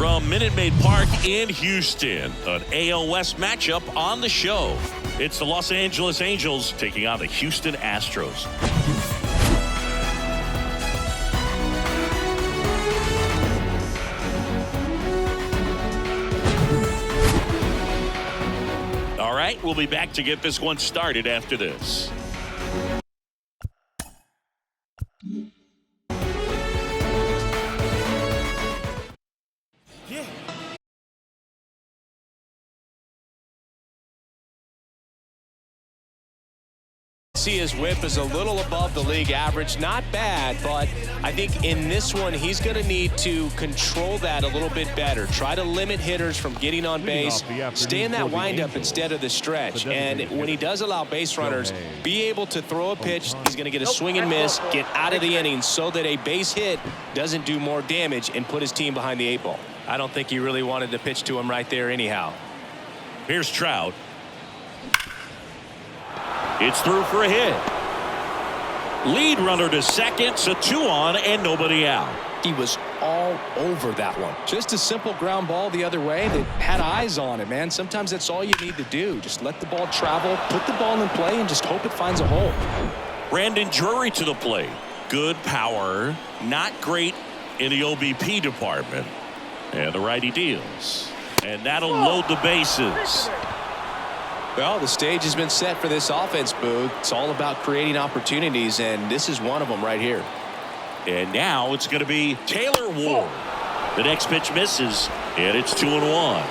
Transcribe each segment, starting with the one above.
From Minute Maid Park in Houston, an AL West matchup on the show. It's the Los Angeles Angels taking on the Houston Astros. All right, we'll be back to get this one started after this. See, his whip is a little above the league average. Not bad, but I think in this one he's going to need to control that a little bit better. Try to limit hitters from getting on base. Stay in that windup instead of the stretch. And when he does allow base runners, be able to throw a pitch. He's going to get a swing and miss, get out of the inning so that a base hit doesn't do more damage and put his team behind the 8 ball. I don't think he really wanted to pitch to him right there anyhow. Here's Trout. It's through for a hit. Lead runner to second, so 2 on and nobody out. He was all over that one. Just a simple ground ball the other way that had eyes on it, man. Sometimes that's all you need to do. Just let the ball travel, put the ball in play, and just hope it finds a hole. Brandon Drury to the plate. Good power, not great in the OBP department. And the righty deals. And that'll load the bases. Well, the stage has been set for this offense, Boog. It's all about creating opportunities, and this is one of them right here. And now it's going to be Taylor Ward. The next pitch misses, and it's 2-1.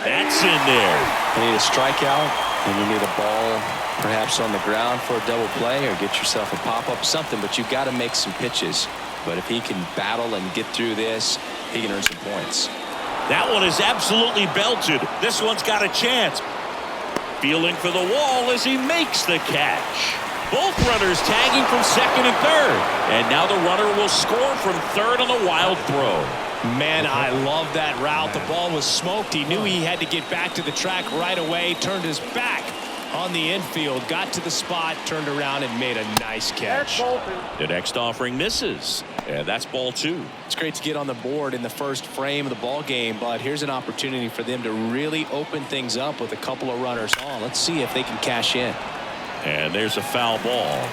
That's in there. You need a strikeout, and you need a ball perhaps on the ground for a double play or get yourself a pop-up, something, but you've got to make some pitches. But if he can battle and get through this, he can earn some points. That one is absolutely belted. This one's got a chance. Feeling for the wall as he makes the catch. Both runners tagging from second and third. And now the runner will score from third on the wild throw. Man, I love that route. The ball was smoked. He knew he had to get back to the track right away. Turned his back on the infield, got to the spot, turned around and made a nice catch. The next offering misses, and that's ball 2. It's great to get on the board in the first frame of the ball game, but here's an opportunity for them to really open things up with a couple of runners on. Let's see if they can cash in. And there's a foul ball.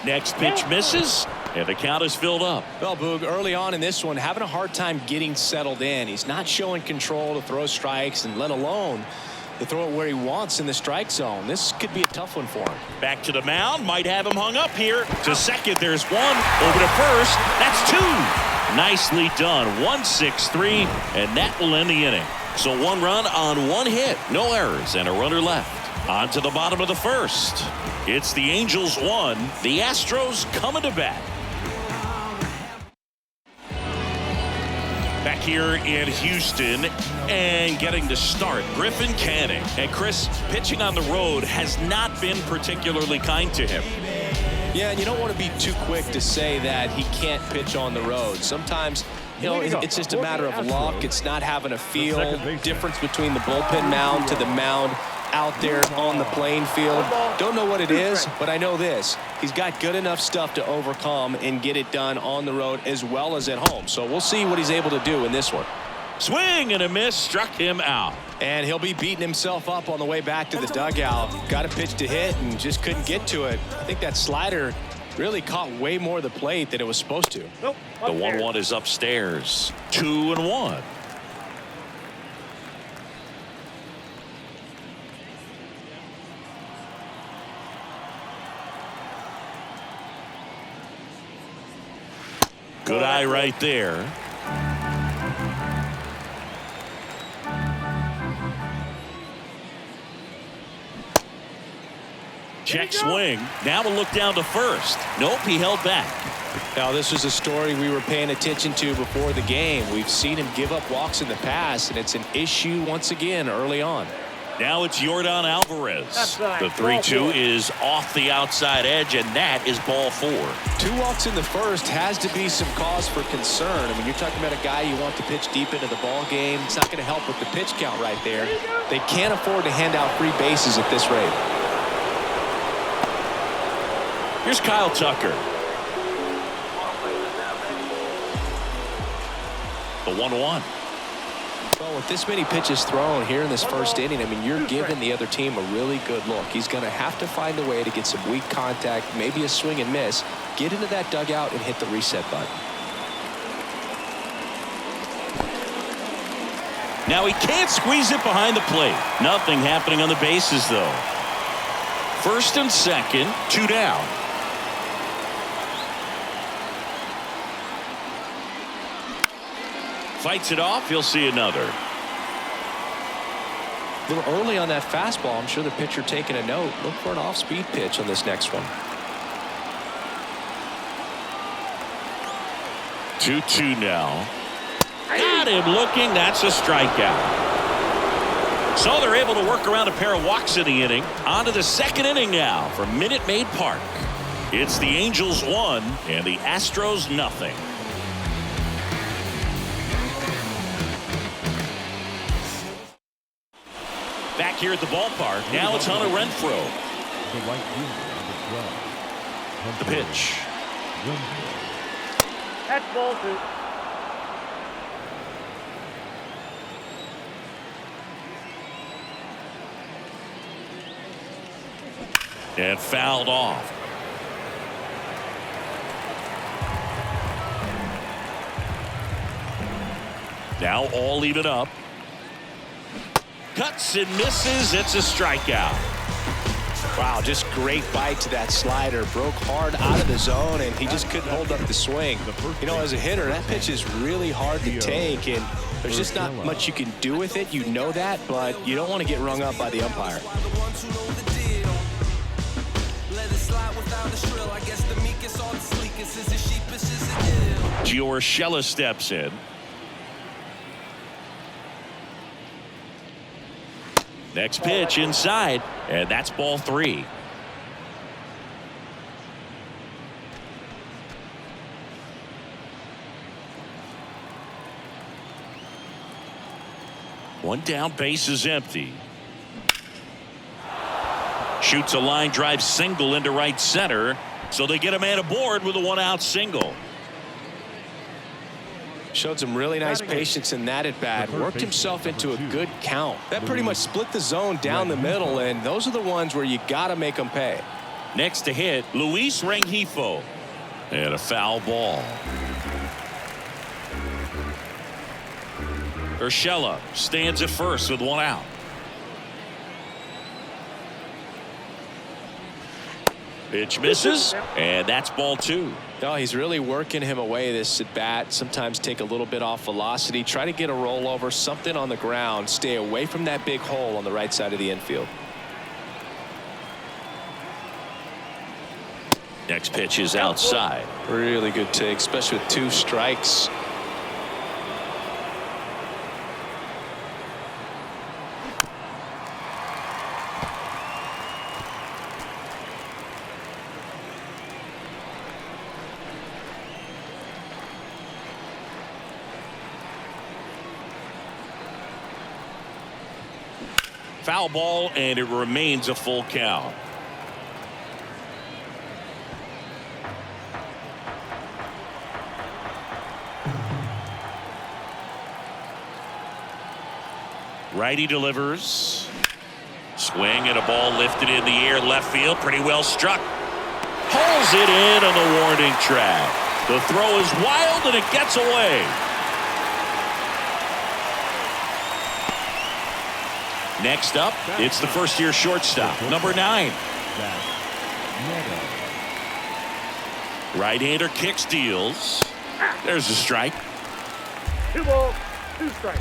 Next pitch misses, and the count is filled up. Well, Boog, early on in this one, having a hard time getting settled in. He's not showing control to throw strikes, and let alone to throw it where he wants in the strike zone. This could be a tough one for him. Back to the mound, might have him hung up here. To second, there's 1. Over to first, that's 2. Nicely done. 1-6-3, and that will end the inning. So 1 run on 1 hit, no errors, and a runner left. On to the bottom of the first. It's the Angels 1, the Astros coming to bat. Back here in Houston and getting to start, Griffin Canning. And Chris, pitching on the road has not been particularly kind to him. Yeah, and you don't want to be too quick to say that he can't pitch on the road. Sometimes, you know, it's just a matter of luck. It's not having a feel. Difference between the bullpen mound to the mound out there on the playing field. Don't know what it is, but I know this. He's got good enough stuff to overcome and get it done on the road as well as at home. So we'll see what he's able to do in this one. Swing and a miss, struck him out. And he'll be beating himself up on the way back to the dugout. Got a pitch to hit and just couldn't get to it. I think that slider really caught way more of the plate than it was supposed to. The 1-1 is upstairs. 2-1. Good eye right there. Check swing. Now we'll look down to first. Nope, he held back. Now, this was a story we were paying attention to before the game. We've seen him give up walks in the past, and it's an issue once again early on. Now it's Yordan Alvarez. The 3-2 is off the outside edge, and that is ball 4. 2 walks in the first has to be some cause for concern. I mean, you're talking about a guy you want to pitch deep into the ball game. It's not going to help with the pitch count right there. They can't afford to hand out free bases at this rate. Here's Kyle Tucker. The 1-1. Well, with this many pitches thrown here in this first inning, I mean, you're giving the other team a really good look. He's going to have to find a way to get some weak contact, maybe a swing and miss, get into that dugout and hit the reset button. Now he can't squeeze it behind the plate. Nothing happening on the bases, though. First and second, 2 down. Fights it off. He'll see another. A little early on that fastball. I'm sure the pitcher taking a note. Look for an off-speed pitch on this next one. 2-2 now. Got him looking. That's a strikeout. So they're able to work around a pair of walks in the inning. On to the second inning now from Minute Maid Park. It's the Angels 1 and the Astros nothing. Back here at the ballpark. Now it's Hunter Renfroe. The pitch. That's ball 2. And fouled off. Now all even up. Cuts and misses. It's a strikeout. Wow, just great bite to that slider. Broke hard out of the zone, and he just couldn't hold up the swing. You know, as a hitter, that pitch is really hard to take, and there's just not much you can do with it. You know that, but you don't want to get rung up by the umpire. Urshela steps in. Next pitch inside, and that's ball 3. One down, base is empty. Shoots a line drive single into right center, so they get a man aboard with a 1-out single. Showed some really nice patience in that at bat. Worked himself into a good count. That pretty much split the zone down the middle, and those are the ones where you got to make them pay. Next to hit, Luis Rengifo. And a foul ball. Urshela stands at first with 1 out. Pitch misses, and that's ball 2. No, he's really working him away this at bat. Sometimes take a little bit off velocity. Try to get a rollover, something on the ground. Stay away from that big hole on the right side of the infield. Next pitch is outside. Really good take, especially with 2 strikes. Foul ball, and it remains a full count. Righty delivers. Swing and a ball lifted in the air, left field, pretty well struck. Pulls it in on the warning track. The throw is wild and it gets away. Next up, it's the first-year shortstop, number 9. Right-hander kicks, deals. There's a strike. 2 balls, 2 strikes.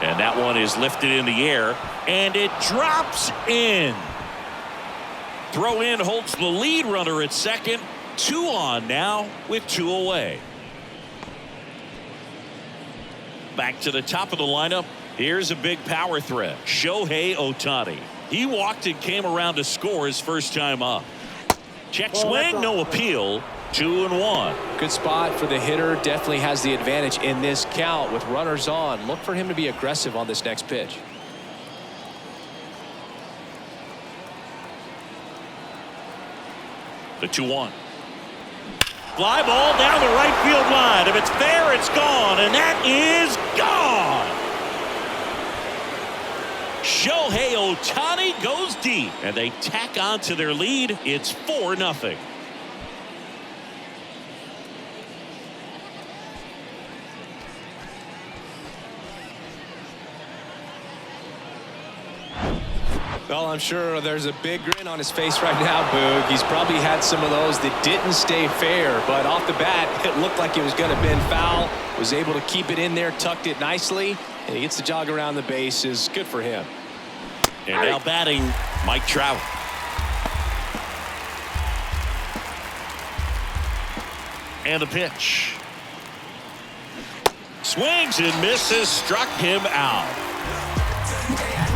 And that one is lifted in the air, and it drops in. Throw in holds the lead runner at second. 2 on now with 2 away. back to the top of the lineup. Here's a big power threat. Shohei Ohtani. He walked and came around to score his first time up. Check swing, no appeal. 2-1. Good spot for the hitter. Definitely has the advantage in this count with runners on. Look for him to be aggressive on this next pitch. The 2-1. Fly ball down the right field line. If it's fair, it's gone, and that is gone. Shohei Ohtani goes deep, and they tack on to their lead. It's 4-0. Well, I'm sure there's a big grin on his face right now, Boog. He's probably had some of those that didn't stay fair, but off the bat, it looked like it was going to bend foul. Was able to keep it in there, tucked it nicely, and he gets the jog around the bases. Good for him. And now batting, Mike Trout. And the pitch. Swings and misses, struck him out.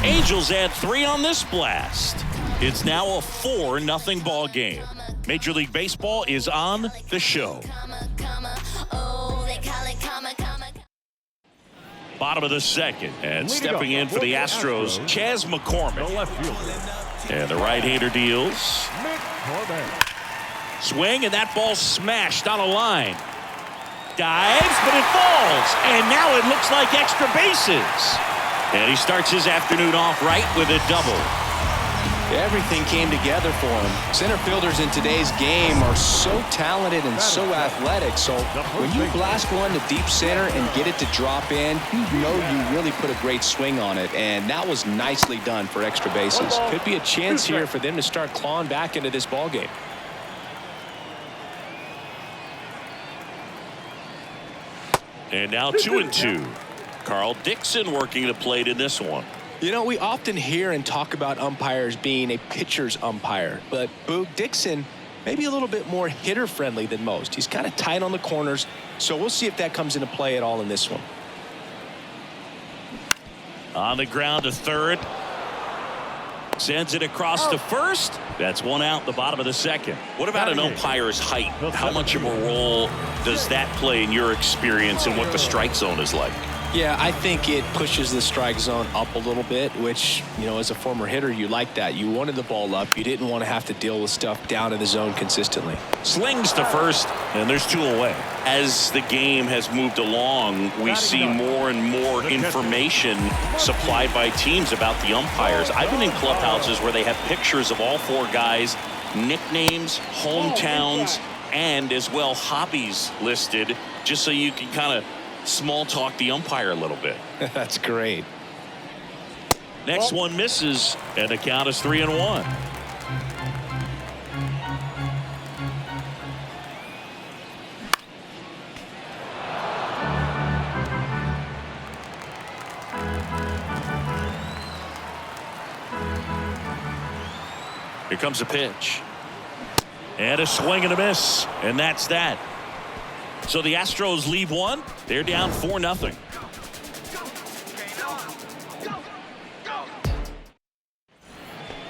Angels add 3 on this blast. It's now a 4-0 ball game. Major League Baseball is on the show. Bottom of the second, and stepping in for the Astros, Chas McCormick. And the right-hander deals. Swing, and that ball smashed on a line. Dives, but it falls, and now it looks like extra bases. And he starts his afternoon off right with a double. Everything came together for him. Center fielders in today's game are so talented and so athletic. So when you blast one to deep center and get it to drop in, you know you really put a great swing on it. And that was nicely done for extra bases. Could be a chance here for them to start clawing back into this ball game. And now 2-2. Carl Dixon working the plate in this one. You know, we often hear and talk about umpires being a pitcher's umpire, but Boog Dixon maybe a little bit more hitter friendly than most. He's kind of tight on the corners, so we'll see if that comes into play at all in this one. On the ground to third. Sends it across to first. That's one out, the bottom of the second. What about an umpire's height? How much of a role does that play in your experience and what the strike zone is like? Yeah, I think it pushes the strike zone up a little bit, which, you know, as a former hitter, you like that. You wanted the ball up. You didn't want to have to deal with stuff down in the zone consistently. Slings to first, and there's 2 away. As the game has moved along, we see more and more information supplied by teams about the umpires. I've been in clubhouses where they have pictures of all 4 guys, nicknames, hometowns, and as well hobbies listed, just so you can kind of small talk the umpire a little bit. That's great. Next one misses, and the count is 3-1. Here comes a pitch. And a swing and a miss, and that's that. So the Astros leave 1. They're down 4-0.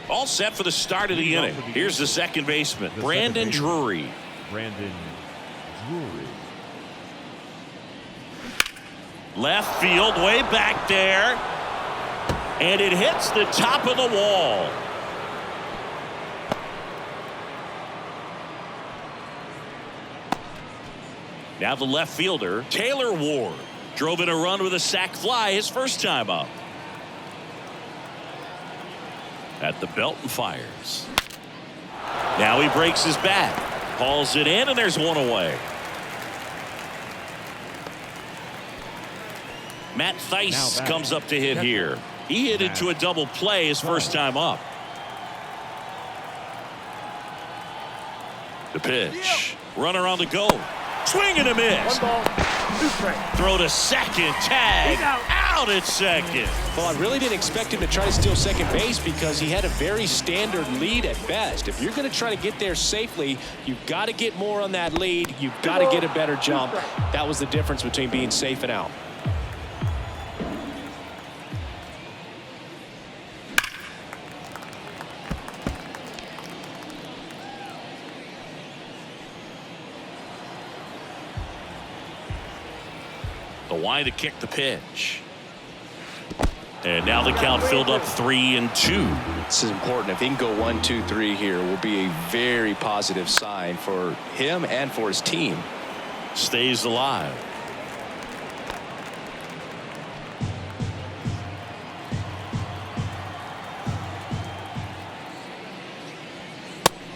All set for the start of the inning. Here's the second baseman, Brandon Drury. Left field, way back there. And it hits the top of the wall. Now the left fielder, Taylor Ward, drove in a run with a sac fly his first time up. At the belt and fires. Now he breaks his bat, hauls it in, and there's 1 away. Matt Theis comes up to hit here. He hit into a double play his first time up. The pitch. Runner on the go. Swing and a miss. 1 ball, 2 strikes. Throw to second. Tag. Out at second. Well, I really didn't expect him to try to steal second base because he had a very standard lead at best. If you're going to try to get there safely, you've got to get more on that lead. You've got to get a better jump. That was the difference between being safe and out. The wide to kick the pitch. And now the count filled up 3-2. This is important. If he can go 1, 2, 3 here, will be a very positive sign for him and for his team. Stays alive.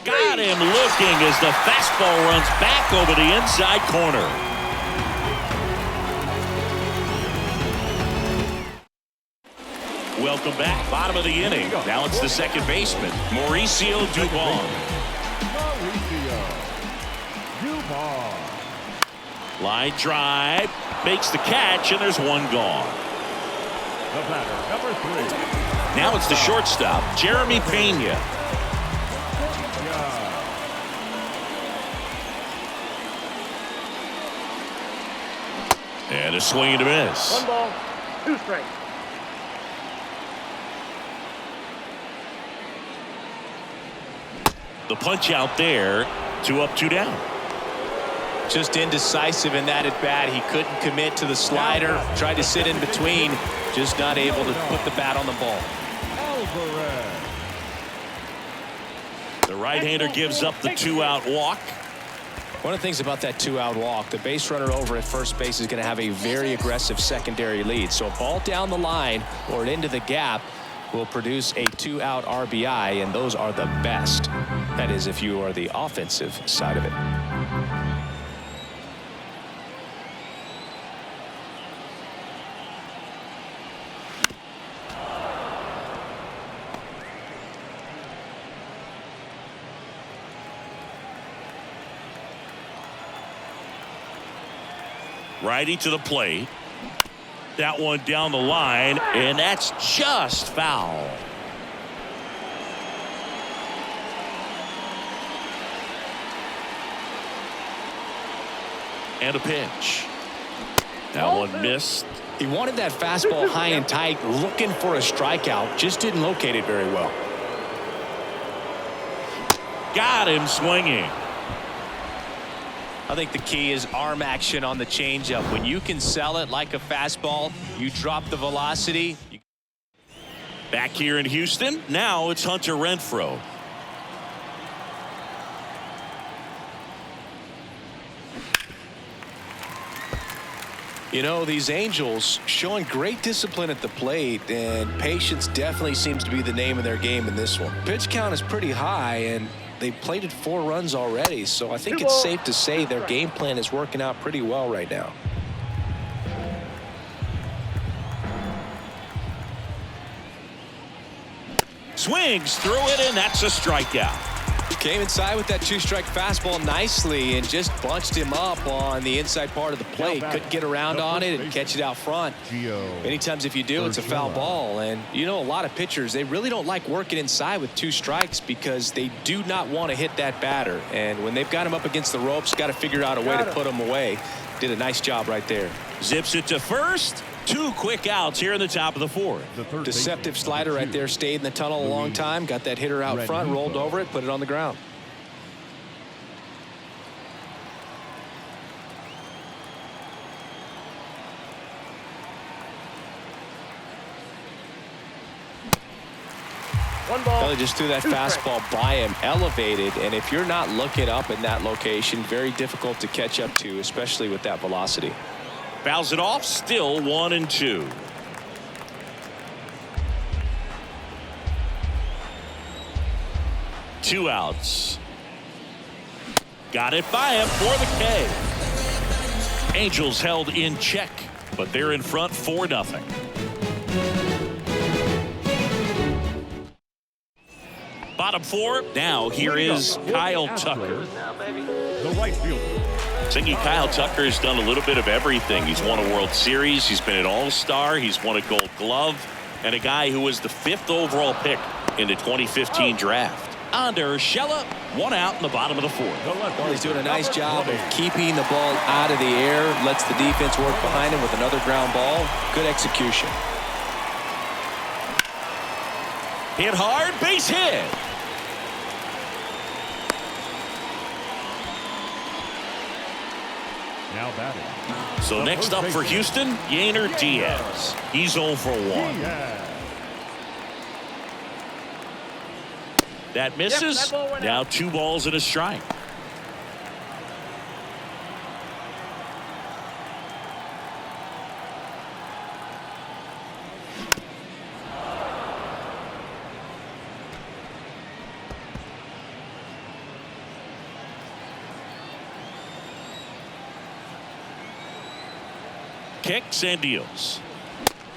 Got him looking as the fastball runs back over the inside corner. Welcome back. Bottom of the inning. Now it's the second baseman, Mauricio Dubon. Line drive. Makes the catch, and there's one gone. The batter, number 3. Now it's the shortstop, Jeremy Pena. And a swing and a miss. 1 ball, 2 strikes. The punch out there. 2 up, 2 down. Just indecisive in that at bat. He couldn't commit to the slider. Tried to sit in between. Just not able to put the bat on the ball. The right-hander gives up the 2-out walk. One of the things about that 2-out walk, the base runner over at first base is going to have a very aggressive secondary lead. So a ball down the line or into the gap will produce a 2-out RBI, and those are the best. That is, if you are the offensive side of it. Righty to the plate. That one down the line, and that's just foul. And a pitch. That one missed. He wanted that fastball high and tight, looking for a strikeout. Just didn't locate it very well. Got him swinging. I think the key is arm action on the changeup. When you can sell it like a fastball, you drop the velocity. Back here in Houston, now it's Hunter Renfroe. You know, these Angels showing great discipline at the plate, and patience definitely seems to be the name of their game in this one. Pitch count is pretty high, and they plated 4 runs already, so I think it's safe to say their game plan is working out pretty well right now. Swings through it, and that's a strikeout. Came inside with that 2-strike fastball nicely and just bunched him up on the inside part of the plate. Couldn't get around on it and catch it out front. Many times if you do, it's a foul ball. And you know, a lot of pitchers, they really don't like working inside with 2 strikes because they do not want to hit that batter. And when they've got him up against the ropes, got to figure out a way to put him away. Did a nice job right there. Zips it to first. 2 quick outs here in the top of the 4th. Deceptive slider right there. Stayed in the tunnel a long time. Got that hitter out front, rolled over it, put it on the ground. Well, he just threw that fastball by him, elevated, and if you're not looking up in that location, very difficult to catch up to, especially with that velocity. Fouls it off, still 1-2. Two outs. Got it by him for the K. Angels held in check, but they're in front 4-0. Bottom 4. Now here is Kyle Tucker. The right fielder. Thinking Kyle Tucker has done a little bit of everything. He's won a World Series. He's been an All-Star. He's won a Gold Glove. And a guy who was the 5th overall pick in the 2015 draft. Under Urshela, 1 out in the bottom of the 4th. Well, he's doing a nice job of keeping the ball out of the air. Lets the defense work behind him with another ground ball. Good execution. Hit hard, base hit. Now batting. So next up for Houston, Yainer Diaz. He's 0 for 1. That misses. Now 2 balls and a strike. Kicks and deals.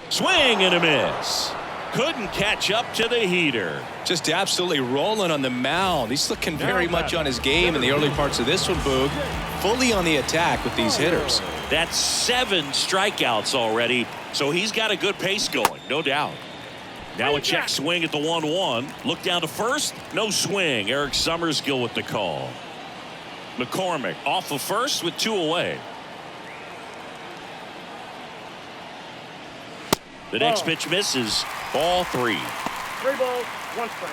Swing and a miss. Couldn't catch up to the heater. Just absolutely rolling on the mound. He's looking very much on his game in the early parts of this one, Boog. Fully on the attack with these hitters. That's 7 strikeouts already, so he's got a good pace going, no doubt. Now a check swing at the 1-1. Look down to first. No swing. Eric Summerskill with the call. McCormick off of first with 2 away. The next pitch misses. Ball 3. 3 balls, 1 strike.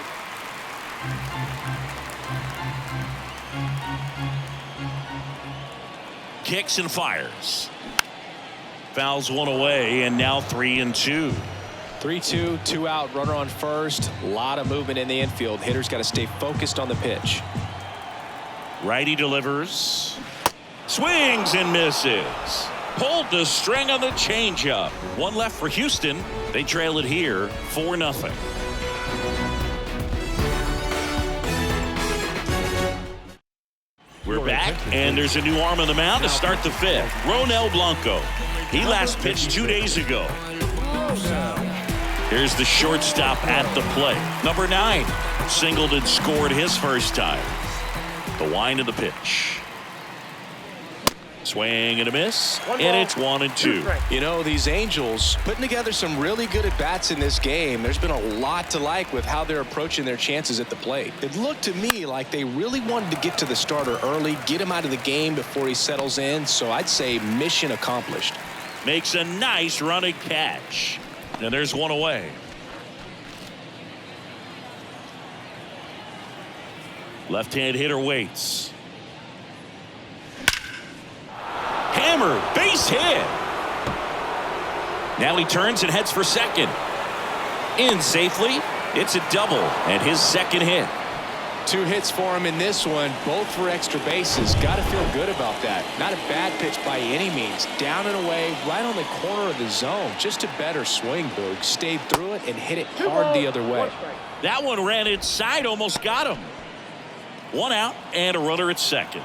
Kicks and fires. Fouls 1 away, and now 3-2. 3-2, 2 out, runner on first. A lot of movement in the infield. Hitters got to stay focused on the pitch. Righty delivers. Swings and misses. Pulled the string on the changeup. 1 left for Houston. They trail it here 4-0. We're back, and there's a new arm on the mound to start the 5th. Ronel Blanco. He last pitched 2 days ago. Here's the shortstop at the plate. Number 9. Singled and scored his first time. The wind of the pitch. Swing and a miss, and it's 1-2. You know, these Angels putting together some really good at-bats in this game. There's been a lot to like with how they're approaching their chances at the plate. It looked to me like they really wanted to get to the starter early, get him out of the game before he settles in, so I'd say mission accomplished. Makes a nice running catch. And there's 1 away. Left-hand hitter waits. Hammer, base hit. Now he turns and heads for second. In safely. It's a double and his second hit. 2 hits for him in this one, both for extra bases. Got to feel good about that. Not a bad pitch by any means. Down and away, right on the corner of the zone. Just a better swing, Boog. Stayed through it and hit it hard the other way. That one ran inside, almost got him. 1 out and a runner at second.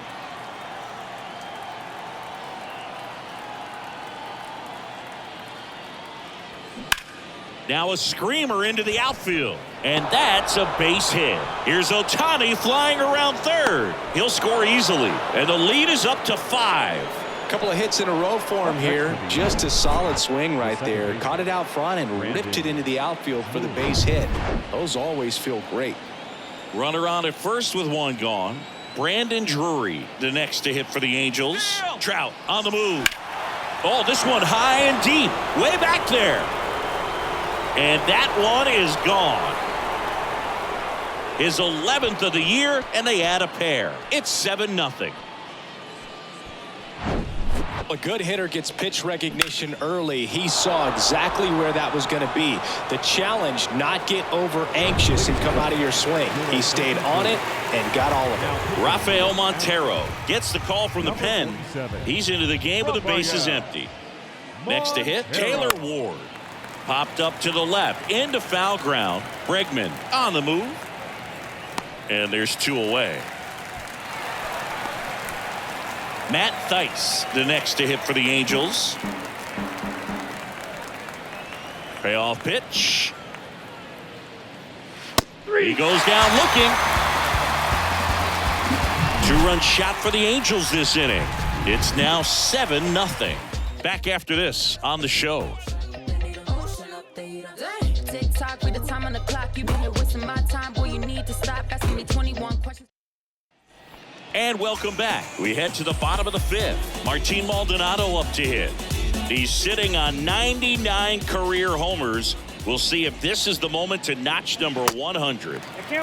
Now a screamer into the outfield. And that's a base hit. Here's Ohtani flying around third. He'll score easily. And the lead is up to 5. A couple of hits in a row for him here. Just a solid swing right there. Caught it out front and ripped it into the outfield for the base hit. Those always feel great. Runner on at first with 1 gone. Brandon Drury, the next to hit for the Angels. Trout on the move. Oh, this one high and deep. Way back there. And that one is gone. His 11th of the year, and they add a pair. It's 7-0. A good hitter gets pitch recognition early. He saw exactly where that was going to be. The challenge, not get over anxious and come out of your swing. He stayed on it and got all of it. Rafael Montero gets the call from the pen. He's into the game with the bases empty. Next to hit, Taylor Ward. Popped up to the left into foul ground. Bregman on the move. And there's 2 away. Matt Thaiss, the next to hit for the Angels. Payoff pitch. He goes down looking. 2-run shot for the Angels this inning. It's now 7-0. Back after this on the show. Tick-tock with the time on the clock. You've been here wasting my time. Boy, you need to stop asking me 21 questions. And welcome back. We head to the bottom of the 5th. Martin Maldonado up to hit. He's sitting on 99 career homers. We'll see if this is the moment to notch number 100.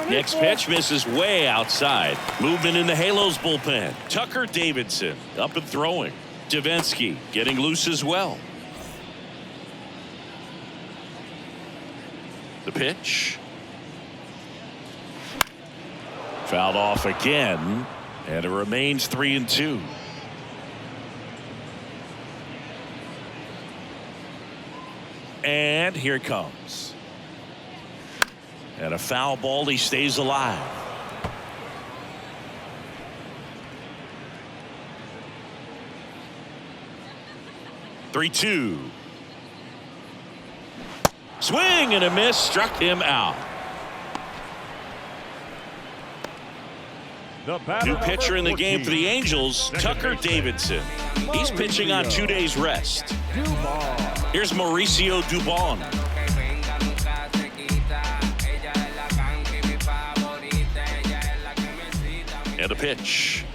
Next pitch misses way outside. Movement in the Halos bullpen. Tucker Davidson up and throwing. Davinsky getting loose as well. The pitch. Fouled off again, and it remains 3-2. And here it comes. And a foul ball. He stays alive. Three-two. Swing and a miss, struck him out. New pitcher in the game for the Angels, Tucker Davidson. He's pitching on 2 days rest. Here's Mauricio Dubon. And a pitch.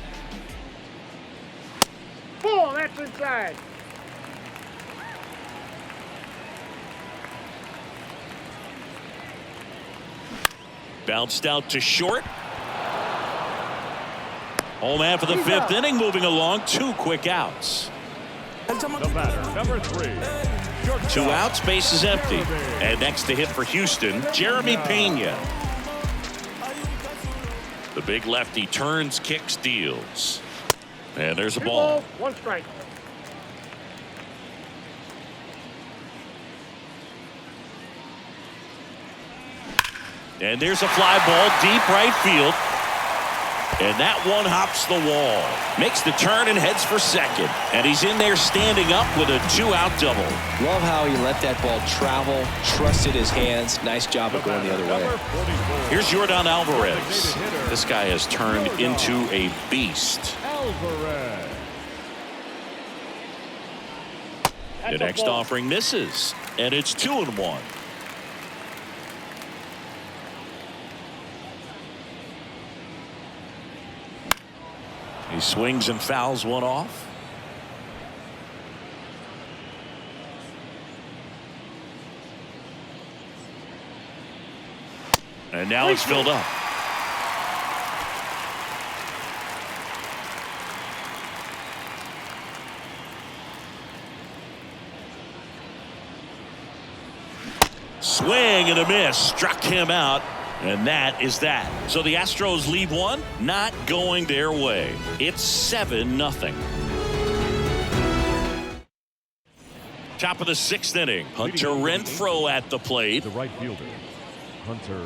Ball, that's inside. Bounced out to short. Home man for the fifth inning, moving along. 2 quick outs. The batter, number 3. 2 outs, base is empty. And next to hit for Houston, Jeremy Pena. The big lefty turns, kicks, deals. And there's a 2 ball. balls, 1 strike. And there's a fly ball deep right field. And that one hops the wall. Makes the turn and heads for second. And he's in there standing up with a 2-out double. Love how he let that ball travel, trusted his hands. Nice job of going the other way. Here's Yordan Alvarez. This guy has turned into a beast. Alvarez. The next offering misses. And it's 2-1. He swings and fouls one off. And now it's filled up. Swing and a miss, struck him out. And that is that. So the Astros lead one, not going their way. It's 7-0. Top of the 6th inning. Hunter Renfroe at the plate. The right fielder, Hunter.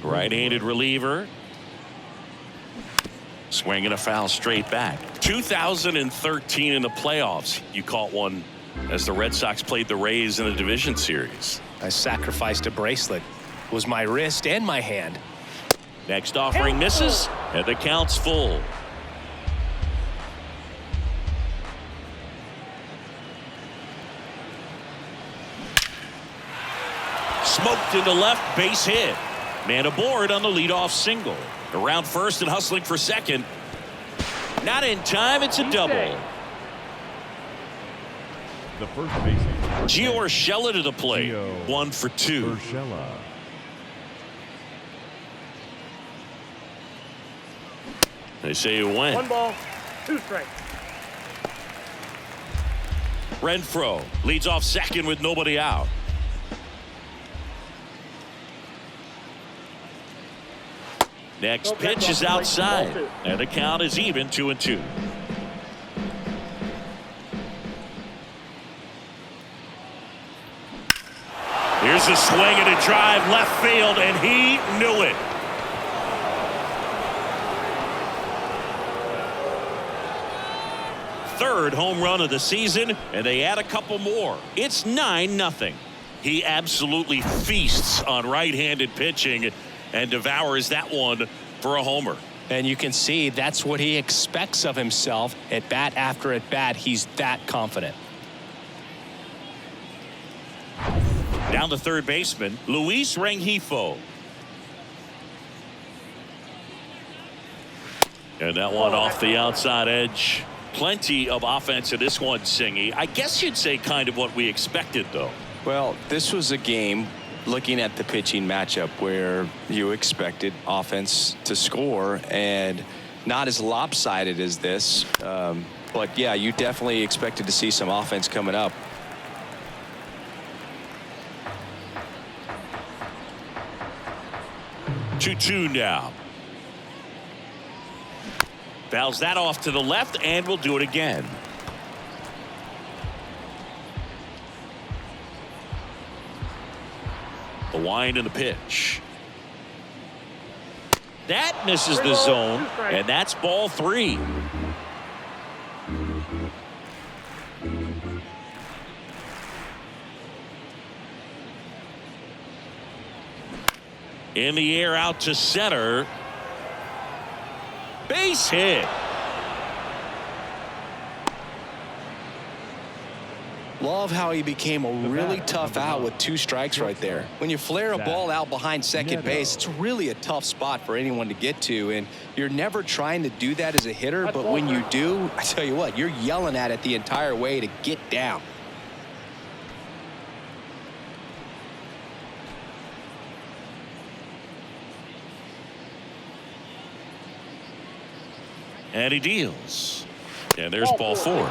Right-handed reliever. Swinging a foul straight back. 2013 in the playoffs. You caught one as the Red Sox played the Rays in the division series. I sacrificed a bracelet. It was my wrist and my hand. Next offering misses, and the count's full. Smoked into left, base hit. Man aboard on the leadoff single. Around first and hustling for second. Not in time, it's a double. The first baseman, Gio Urshela to the plate. 1 for 2. Urshela. They say you win. 1 ball, 2 strikes. Renfroe leads off second with nobody out. Next pitch is outside, and the count is even 2-2. Here's a swing and a drive left field, and he knew it. Third home run of the season, and they add a couple more. It's 9-0. He absolutely feasts on right-handed pitching and devours that one for a homer. And you can see that's what he expects of himself at bat after at bat. He's that confident. Down to third baseman, Luis Rengifo. And that one off the outside edge. Plenty of offense in this one, Singy. I guess you'd say kind of what we expected, though. Well, this was a game, looking at the pitching matchup, where you expected offense to score, and not as lopsided as this. But yeah, you definitely expected to see some offense coming up. Two now. Fouls that off to the left, and we'll do it again. The wind and the pitch. That misses the zone, and that's ball 3. In the air out to center. Base hit. Love how he became a really tough out with 2 strikes right there. When you flare a ball out behind second base, it's really a tough spot for anyone to get to, and you're never trying to do that as a hitter, but when you do, I tell you what, you're yelling at it the entire way to get down. And he deals. And there's ball 4.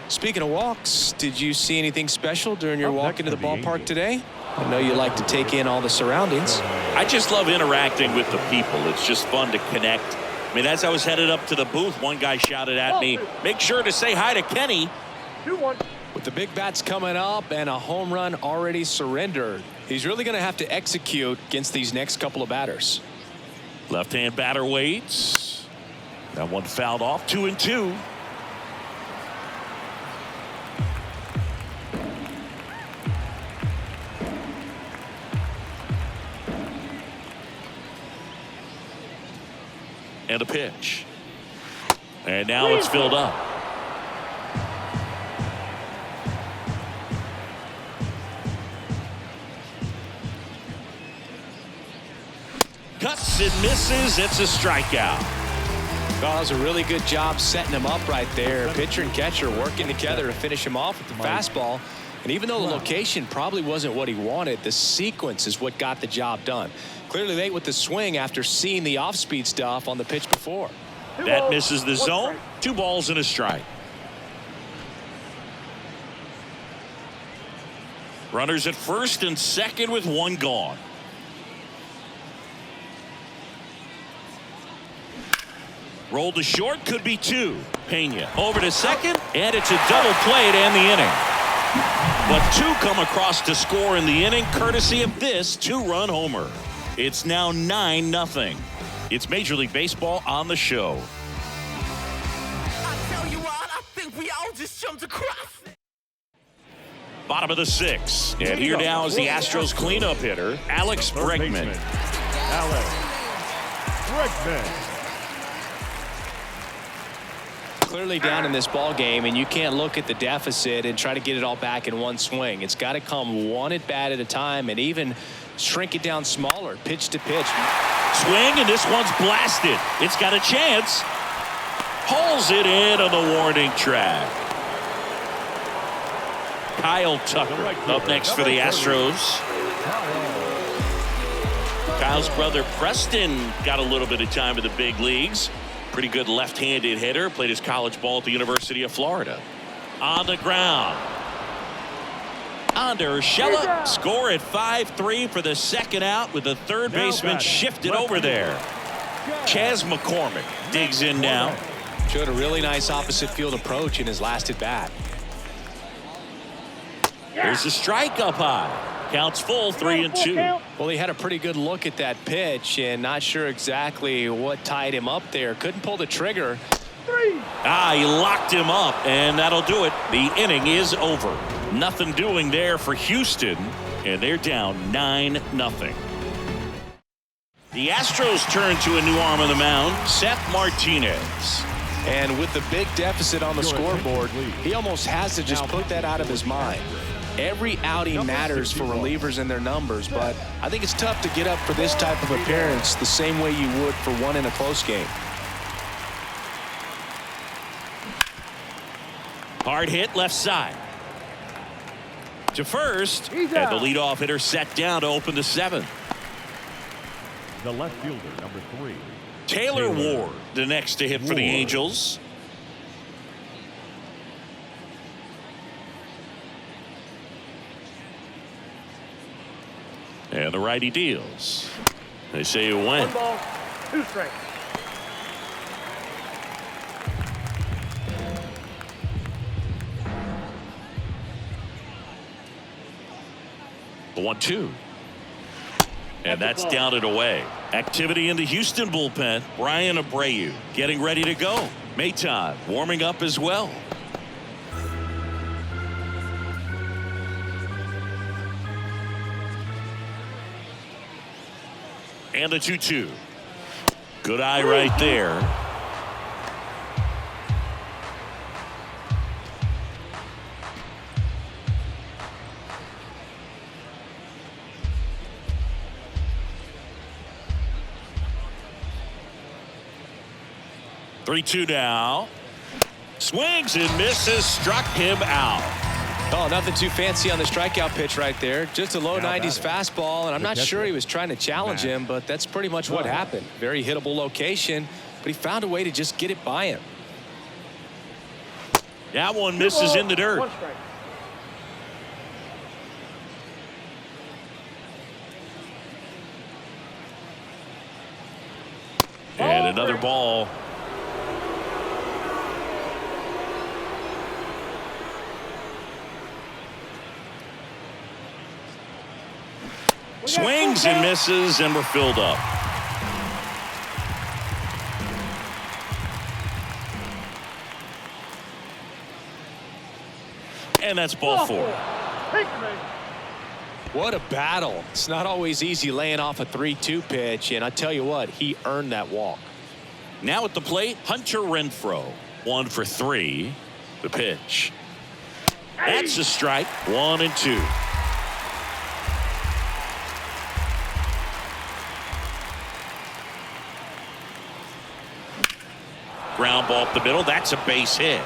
Speaking of walks, did you see anything special during your walk into the ballpark today? I know you like to take in all the surroundings. I just love interacting with the people. It's just fun to connect. I mean, as I was headed up to the booth, one guy shouted at me, "Make sure to say hi to Kenny." 2-1. With the big bats coming up and a home run already surrendered, he's really going to have to execute against these next couple of batters. Left-hand batter waits. That one fouled off. 2-2. And a pitch. And now it's filled up. Cuts and misses. It's a strikeout. Well, it was a really good job setting him up right there. Pitcher and catcher working together to finish him off with the fastball. And even though the location probably wasn't what he wanted, the sequence is what got the job done. Clearly late with the swing after seeing the off-speed stuff on the pitch before. That misses the zone. 2 balls and a strike. Runners at first and second with 1 gone. Roll to short, could be 2. Pena over to second, and it's a double play to end the inning. But 2 come across to score in the inning, courtesy of this 2-run homer. It's now 9-0. It's Major League Baseball on the show. I tell you what, I think we all just jumped across. Bottom of the 6th, and here now is the Astros cleanup hitter, Alex Bregman. Alex Bregman. Clearly down in this ball game, and you can't look at the deficit and try to get it all back in one swing. It's got to come one at bat at a time, and even shrink it down smaller, pitch to pitch. Swing, and this one's blasted. It's got a chance. Hauls it in on the warning track. Kyle Tucker up next for the Astros. Kyle's brother Preston got a little bit of time in the big leagues. Pretty good left-handed hitter. Played his college ball at the University of Florida. On the ground. Under Urshela. Score at 5-3 for the second out with the third baseman shifted over there. Chas McCormick digs in now. Showed a really nice opposite field approach in his last at bat. There's a strike up high. Counts full, 3-2. Well, he had a pretty good look at that pitch and not sure exactly what tied him up there. Couldn't pull the trigger. 3. He locked him up, and that'll do it. The inning is over. Nothing doing there for Houston, and they're down 9-0. The Astros turn to a new arm of the mound, Seth Martinez. And with the big deficit on the scoreboard, he almost has to just put that out of his mind. Every outing matters for relievers and their numbers, but I think it's tough to get up for this type of appearance the same way you would for one in a close game. Hard hit left side. To first, and the leadoff hitter set down to open the 7th. The left fielder, number 3. Taylor Ward, the next to hit for the Angels. And the righty deals. They say it went. 1 ball, 2 strikes. The 1-2. And that's down and away. Activity in the Houston bullpen. Brian Abreu getting ready to go. Maton warming up as well. And the 2-2. Good eye right there. Three-two now. Swings and misses. Struck him out. Oh, nothing too fancy on the strikeout pitch right there. Just a low 90s fastball, and I'm not sure he was trying to challenge him, but that's pretty much what happened. Very hittable location, but he found a way to just get it by him. That one misses in the dirt. 1 strike. And another ball. Swings and misses, and we're filled up. And that's ball 4. What a battle. It's not always easy laying off a 3-2 pitch, and I tell you what, he earned that walk. Now at the plate, Hunter Renfroe. 1 for 3. The pitch. That's a strike. 1-2. Ground ball up the middle. That's a base hit.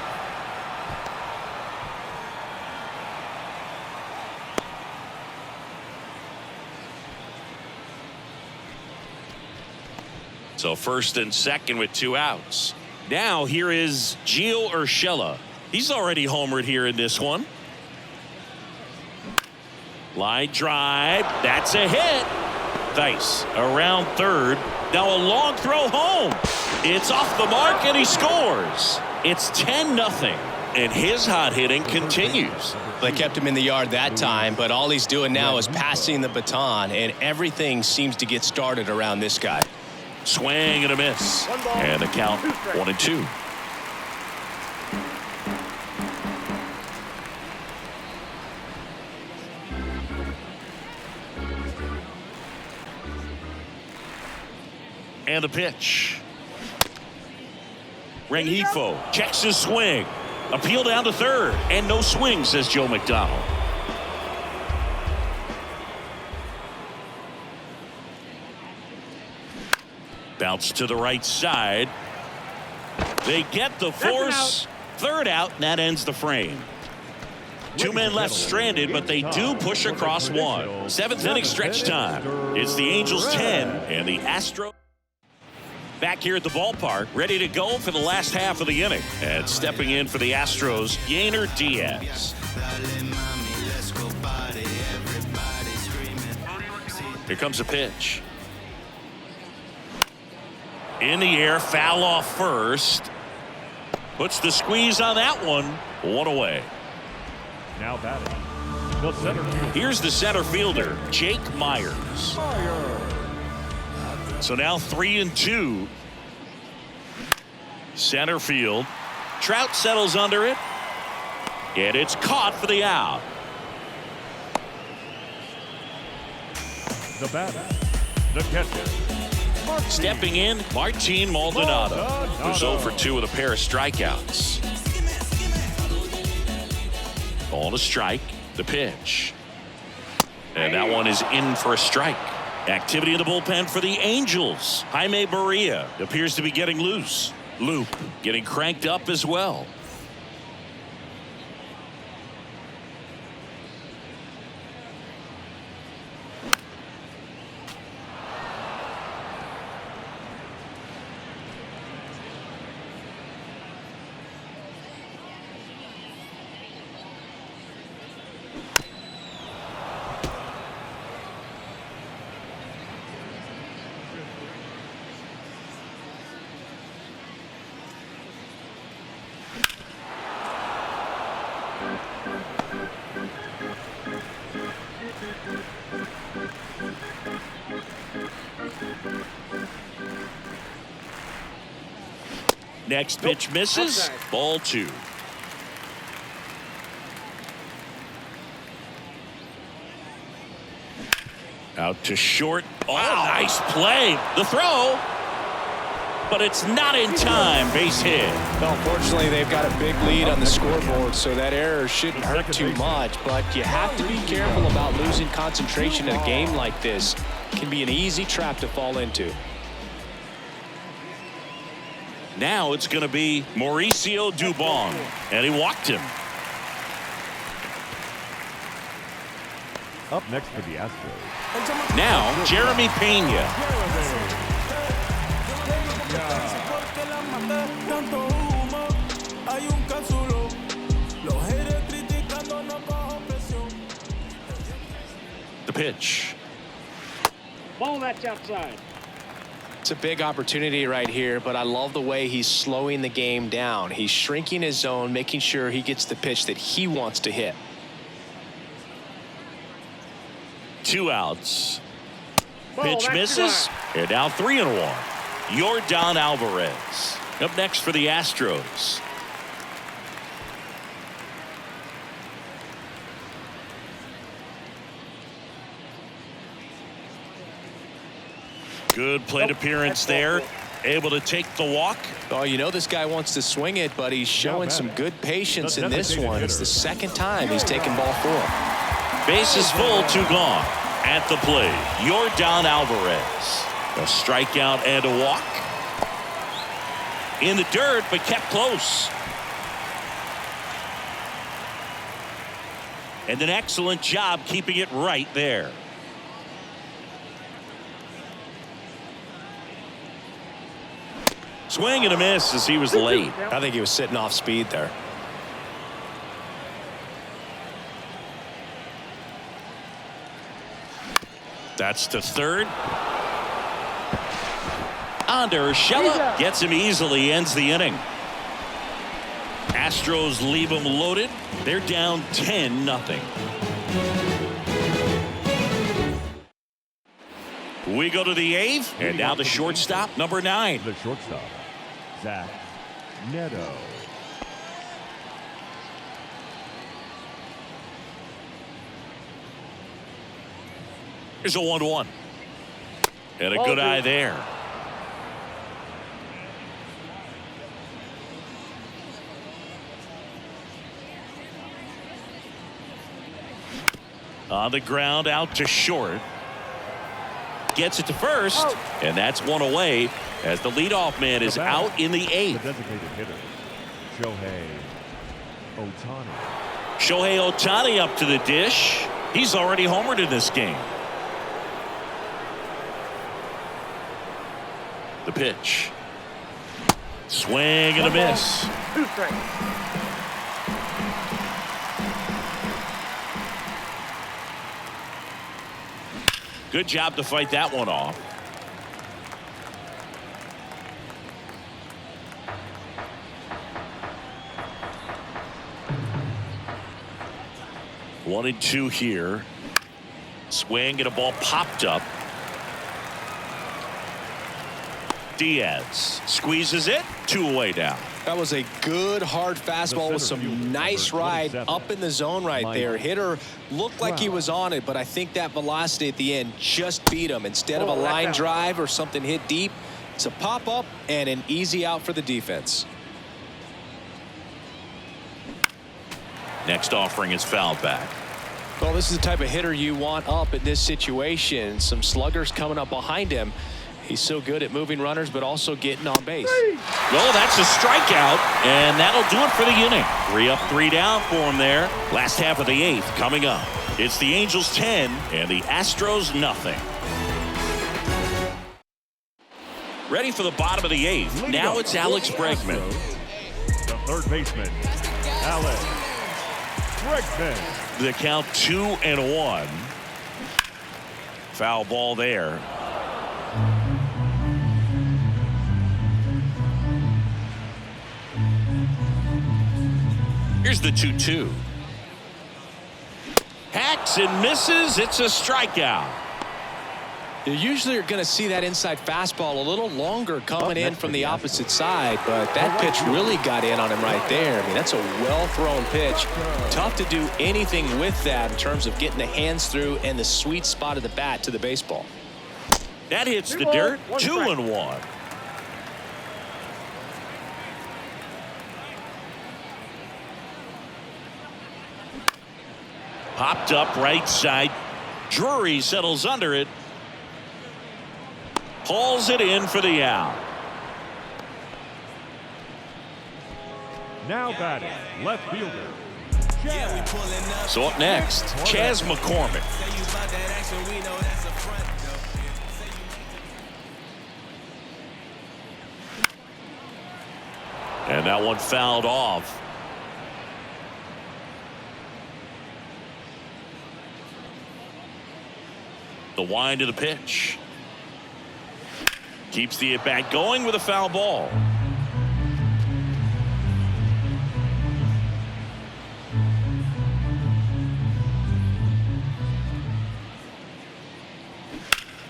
So first and second with 2 outs. Now here is Gio Urshela. He's already homered here in this one. Line drive. That's a hit. Nice. Around third. Now a long throw home. It's off the mark and he scores. It's 10-0. And his hot hitting continues. They kept him in the yard that time, but all he's doing now is passing the baton, and everything seems to get started around this guy. Swing and a miss. And the count 1-2. And the pitch. Rengifo checks his swing. Appeal down to third. And no swing, says Joe McDonald. Bounce to the right side. They get the force. Third out, and that ends the frame. 2 men left stranded, but they do push across 1. 7th inning stretch time. It's the Angels 10 and the Astros back here at the ballpark, ready to go for the last half of the inning. And stepping in for the Astros, Yainer Diaz. Here comes a pitch. In the air, foul off first. Puts the squeeze on that one. 1 away. Now batting. The center fielder. Here's the center fielder, Jake Myers. So now 3-2. Center field. Trout settles under it. And it's caught for the out. The batter. The catcher. Stepping in, Martin Maldonado, who's 0 for 2 with a pair of strikeouts. Ball to strike. The pitch. And that one is in for a strike. Activity in the bullpen for the Angels. Jaime Barria appears to be getting loose. Loop getting cranked up as well. Next pitch misses. Outside. Ball 2. Out to short. Oh, nice play. The throw. But it's not in time. Base hit. Well, fortunately, they've got a big lead on the scoreboard, so that error shouldn't hurt too much. But you have to be careful about losing concentration in a game like this. It can be an easy trap to fall into. Now it's going to be Mauricio Dubon. And he walked him. Up next for the Astros. Now, Jeremy Pena. The pitch. Ball, that's outside. It's a big opportunity right here, but I love the way he's slowing the game down. He's shrinking his zone, making sure he gets the pitch that he wants to hit. 2 outs. Ball, Pitch that's misses. too And now 3-1. Yordan Alvarez. Up next for the Astros. Good plate appearance there. Able to take the walk. Oh, you know this guy wants to swing it, but he's showing some good patience in this one. It's the second time he's taken ball 4. Base is full, 2 gone. At the plate, Yordan Alvarez. A strikeout and a walk. In the dirt, but kept close. And an excellent job keeping it right there. Swing and a miss as he was late. I think he was sitting off speed there. That's to third. On to Urshela. Gets him easily. Ends the inning. Astros leave him loaded. They're down 10-0. We go to the 8th. And now the shortstop, number 9. The shortstop, Zach Neto. Here's a 1-1. And a good eye there. On the ground, out to short. Gets it to first, and that's one away as the leadoff man is out in the 8th. The designated hitter, Shohei Ohtani. Shohei Ohtani up to the dish. He's already homered in this game. The pitch. Swing and a miss. 2 strikes. Good job to fight that one off. One and 2 here. Swing and a ball popped up. Diaz squeezes it. 2 away now. That was a good hard fastball with some nice ride up in the zone right there. Hitter looked like he was on it, but I think that velocity at the end just beat him. Instead of a line drive or something hit deep, it's a pop up and an easy out for the defense. Next offering is fouled back. Well, this is the type of hitter you want up in this situation. Some sluggers coming up behind him. He's so good at moving runners, but also getting on base. Well, that's a strikeout, and that'll do it for the inning. 3 up, 3 down for him there. Last half of the 8th coming up. It's the Angels 10 and the Astros nothing. Ready for the bottom of the 8th. Now it's Alex Bregman. The third baseman, Alex Bregman. The count 2-1. Foul ball there. Here's the 2-2. Hacks and misses. It's a strikeout. You usually are going to see that inside fastball a little longer coming in from the opposite side, but that pitch really got in on him right there. I mean, that's a well-thrown pitch. Tough to do anything with that in terms of getting the hands through and the sweet spot of the bat to the baseball. That hits the dirt. 2-1. Popped up right side. Drury settles under it. Hauls it in for the out. Now batting, left fielder. So up next, Chas McCormick. And that one fouled off. The wind of the pitch. Keeps the at-bat going with a foul ball.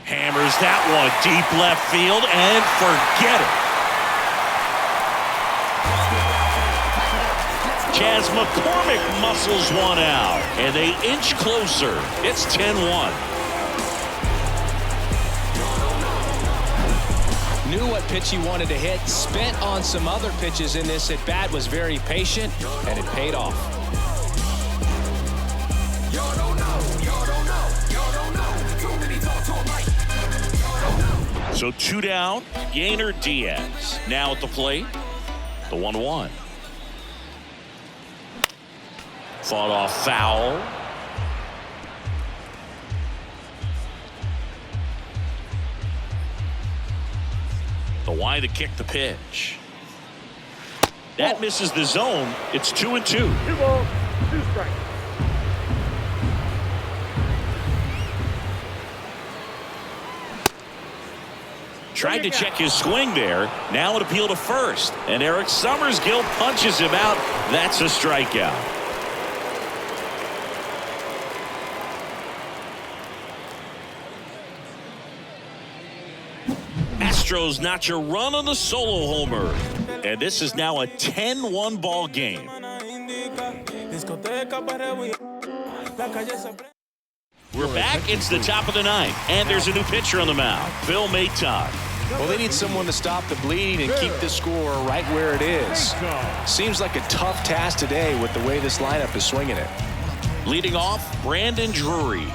Hammers that one deep left field and forget it. Chas McCormick muscles one out, and they inch closer. It's 10-1. Knew what pitch he wanted to hit, spent on some other pitches in this at bat, was very patient, and it paid off. So 2 down. Yainer Diaz now at the plate. The 1-1. Fought off foul. The wide to kick the pitch. That misses the zone. It's 2-2. 2 balls, 2 strikes. Tried to check his swing there. Now an appeal to first. And Eric Summersgill punches him out. That's a strikeout. Astros notch a run on the solo homer. And this is now a 10-1 ball game. We're back. It's the top of the ninth. And there's a new pitcher on the mound. Phil Maton. Well, they need someone to stop the bleeding and keep the score right where it is. Seems like a tough task today with the way this lineup is swinging it. Leading off, Brandon Drury.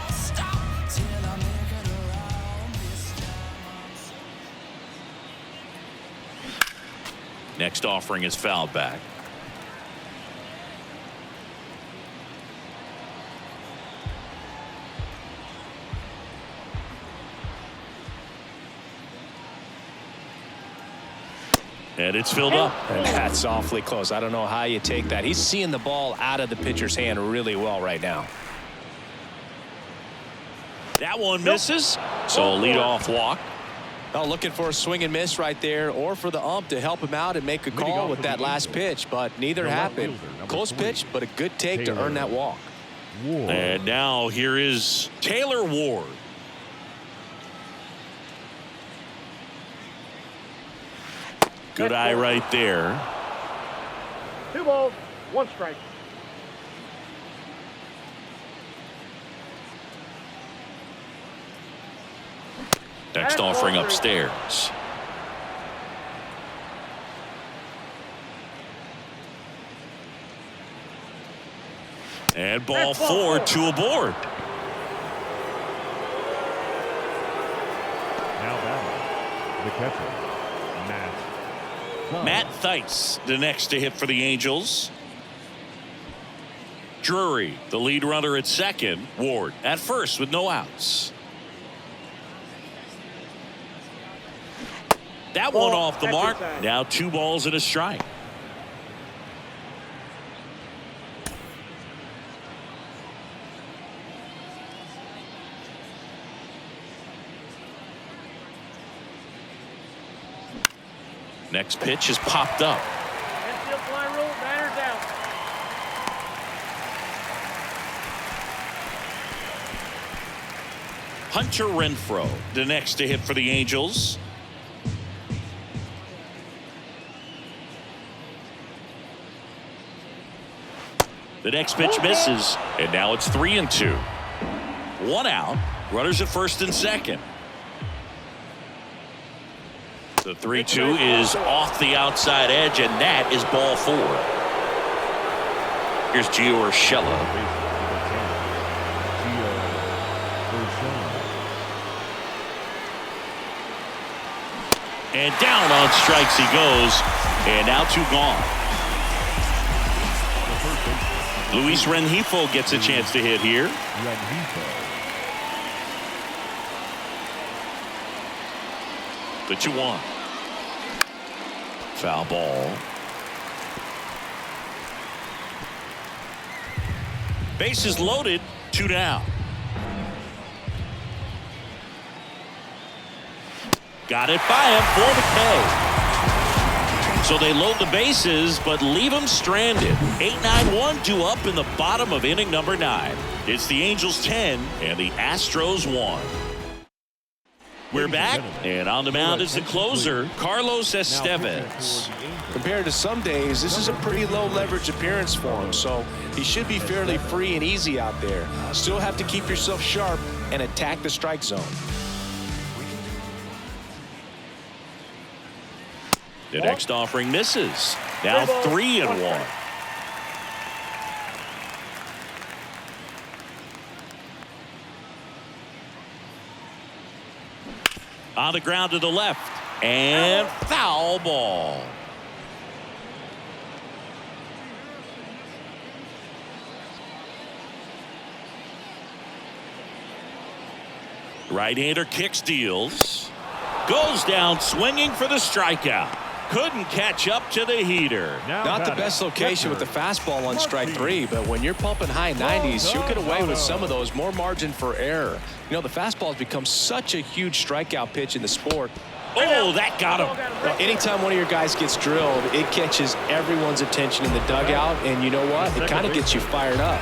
Next offering is fouled back. And it's filled up. And that's awfully close. I don't know how you take that. He's seeing the ball out of the pitcher's hand really well right now. That one misses. So a leadoff walk. Oh, looking for a swing and miss right there, or for the ump to help him out and make a call with that last pitch, but neither happened. Close pitch, but a good take to earn that walk. And now here is Taylor Ward. Good eye right there. 2 balls, 1 strike. Next offering upstairs. And ball 4, 2 aboard. Now batting, the catcher, Matt Theis, the next to hit for the Angels. Drury, the lead runner at second. Ward at first with no outs. That one off the mark. Now 2 balls and a strike. Next pitch is popped up. Infield fly rule, batter's out. Hunter Renfroe, the next to hit for the Angels. The next pitch misses, and now it's 3-2. One out. Runners at first and second. The 3-2 is off the outside edge, and that is ball 4. Here's Gio Urshela. And down on strikes he goes, and now 2 gone. Luis Rengifo gets a chance to hit here. The 2-1. Foul ball. Bases loaded, 2 down. Got it by him for the K. So they load the bases but leave him stranded. 8-9-1 due up in the bottom of inning number 9. It's the Angels 10 and the Astros 1. We're back, and on the mound is the closer, Carlos Estevez. Compared to some days, this is a pretty low leverage appearance for him, so he should be fairly free and easy out there. Still have to keep yourself sharp and attack the strike zone. The next offering misses. Now 3-1. On the ground to the left, and foul ball. Right-hander kicks, deals, goes down swinging for the strikeout. Couldn't catch up to the heater. Not the best location with the fastball on strike 3, but when you're pumping high 90s, you'll get away with some of those. More margin for error. You know, the fastball has become such a huge strikeout pitch in the sport. Oh, that got him. Anytime one of your guys gets drilled, it catches everyone's attention in the dugout, and you know what? It kind of gets you fired up.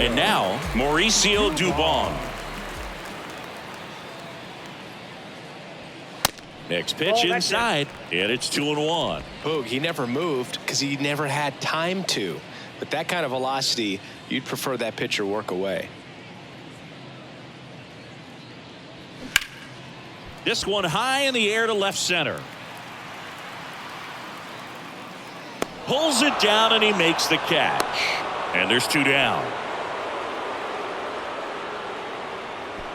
And now, Mauricio Dubon. Next pitch inside, and it's 2-1. Boog, he never moved because he never had time to. But that kind of velocity, you'd prefer that pitcher work away. This one high in the air to left center. Pulls it down, and he makes the catch. And there's 2 down.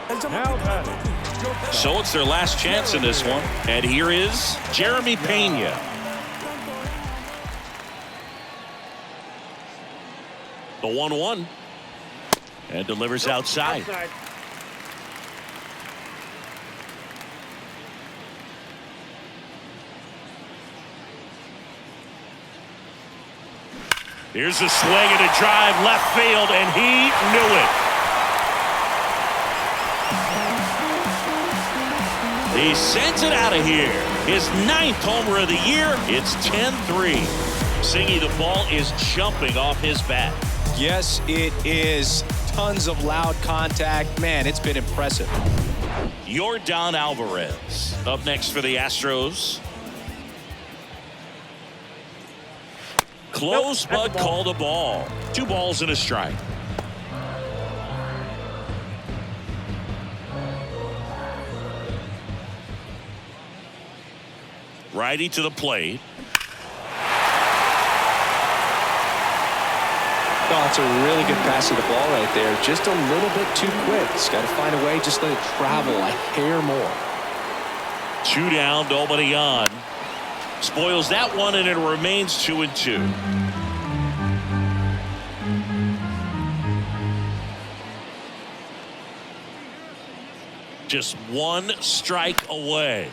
Now batting. So it's their last chance in this one. And here is Jeremy Pena. The 1-1. And delivers outside. Here's a swing and a drive left field, and he knew it. He sends it out of here. His 9th homer of the year. It's 10-3. Singy, the ball is jumping off his bat. Yes, it is. Tons of loud contact. Man, it's been impressive. Yordan Alvarez up next for the Astros. Close, but called a ball. 2 balls and a strike. Righty to the plate. Oh, it's a really good pass of the ball right there. Just a little bit too quick. He's got to find a way. Just let it travel a hair more. 2 down, nobody on. Spoils that one, and it remains 2-2. Just 1 strike away.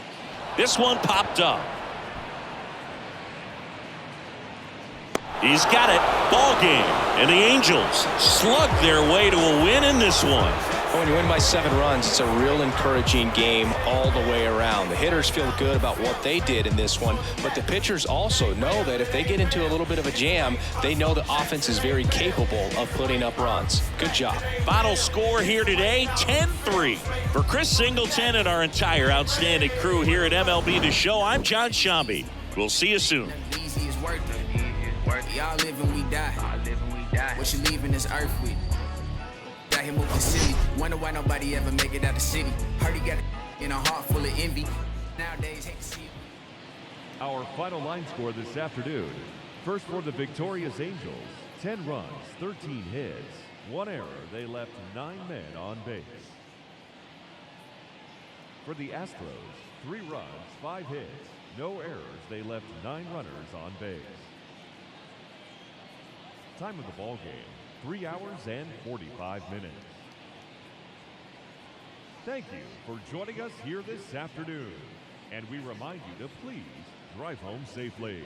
This one popped up. He's got it. Ball game. And the Angels slug their way to a win in this one. When you win by 7 runs, it's a real encouraging game all the way around. The hitters feel good about what they did in this one, but the pitchers also know that if they get into a little bit of a jam, they know the offense is very capable of putting up runs. Good job. Final score here today, 10-3. For Chris Singleton and our entire outstanding crew here at MLB The Show, I'm John Shambi. We'll see you soon. Easy is worth it. Y'all live and we die. What you leaving this earth with? Got him moved to city. Wonder why nobody ever make it out the city. Heard he got in a heart full of envy. Nowadays, hate to see it. Our final line score this afternoon. First for the victorious Angels, 10 runs, 13 hits, 1 error. They left 9 men on base. For the Astros, 3 runs, 5 hits, no errors. They left 9 runners on base. Time of the ball game, 3 hours and 45 minutes. Thank you for joining us here this afternoon. And we remind you to please drive home safely.